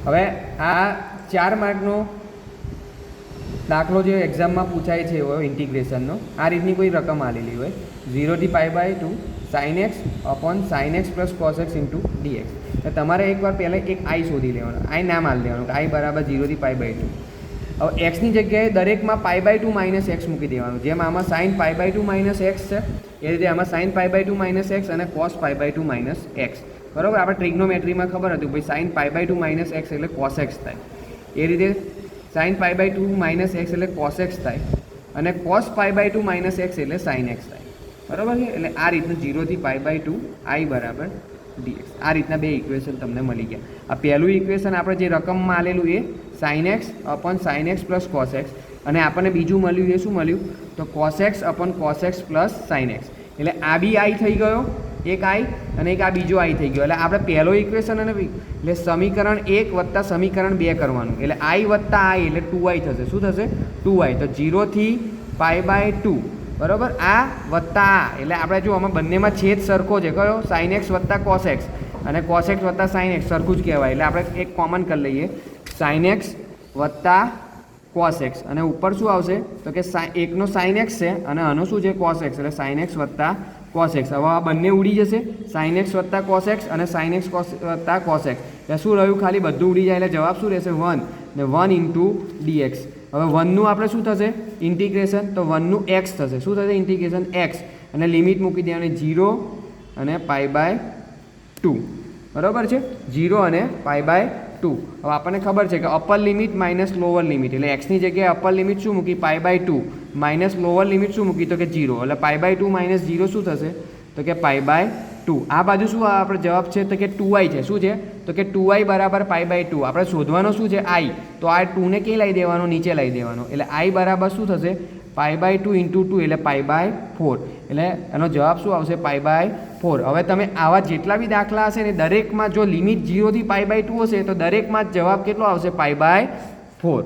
હવે આ 4 માર્કનો દાખલો જે એક્ઝામમાં પૂછાય છે એવો ઇન્ટિગ્રેશનનો આ રીતની કોઈ રકમ આલેલી હોય 0 થી π/2 sin x upon sin x plus cos x into dx. તો તમારે એકવાર પહેલાં એક i શોધી લેવાનો, i નામ આલી દેવાનું કે i બરાબર 0 થી π/2. હવે એક્સની જગ્યાએ દરેકમાં π/2 માઇનસ એક્સ મૂકી દેવાનું. જેમ આમાં sin π/2 માઇનસ એક્સ છે એ રીતે આમાં sin π/2 માઇનસ એક્સ અને cos π/2 માઇનસ એક્સ. બરાબર, આપણે ટ્રિગ્નોમેટ્રીમાં ખબર હતું ભાઈ sin π/2 માઇનસ એક્સ એટલે cos x થાય. એ રીતે sin π/2 માઇનસ એક્સ એટલે cos x થાય અને cos π/2 માઇનસ એક્સ એટલે sin x થાય. બરાબર છે. એટલે આ રીતનું 0 થી π/2 i બરાબર dx. આ રીતના બે ઇક્વેશન તમને મળી ગયા. આ પહેલું ઇક્વેશન આપણે જે રકમમાં આલેલું એ sin x upon sin x plus cos x અને આપણને બીજું મળ્યું એ શું મળ્યું તો cos x upon cos x plus sin x. એટલે આ બી i થઈ ગયો એક i અને એક આ બીજો i થઈ ગયો. એટલે આપણે પહેલો ઇક્વેશન અને એટલે સમીકરણ 1 વત્તા સમીકરણ 2 કરવાનું. એટલે i વત્તા i એટલે 2i થશે. શું થશે 2i. તો 0 થી π/2 બરાબર આ વત્તા આ એટલે આપણે જો આમાં બંનેમાં છેદ સરખો છે કયો sin x વત્તા cos x અને cos x વત્તા sin x સરખું જ કહેવાય. એટલે આપણે એક કોમન કરી લઈએ sin x વત્તા cos x અને ઉપર શું આવશે તો કે એકનો sin x છે અને આનો શું છે cos x એટલે sin x વત્તા cos x. હવે આ બંને ઉડી જશે sin x વત્તા cos x અને sin x વત્તા cos x. એટલે શું રહ્યું ખાલી બધું ઉડી જાય એટલે જવાબ શું રહેશે 1 ને 1 into dx. હવે 1નું આપણે શું થશે ઇન્ટિગ્રેશન તો 1નું x થશે. શું થશે ઇન્ટિગ્રેશન x અને લિમિટ મૂકી દેવાની 0 અને π/2 બરાબર છે 0 અને π/2. હવે આપણને ખબર છે કે upper limit minus lower limit એટલે એક્સની જગ્યાએ અપર લિમિટ શું મૂકી π/2 માઇનસ લોઅર લિમિટ શું મૂકી તો કે 0 એટલે π/2 માઇનસ 0 શું થશે તો કે π/2. આ બાજુ શું આપણે જવાબ છે તો કે 2i છે. શું છે તો કે 2i બરાબર π/2. આપણે શોધવાનો શું છે i તો આ 2 ને ક્યાં લઈ દેવાનો નીચે લઈ દેવાનો એટલે i બરાબર શું થશે π/2 into 2 એટલે π/4. એટલે એનો જવાબ શું આવશે π/4. હવે તમે આવા જેટલા બી દાખલા હશે ને દરેકમાં જો લિમિટ 0 થી π/2 હશે તો દરેકમાં જવાબ કેટલો આવશે π/4.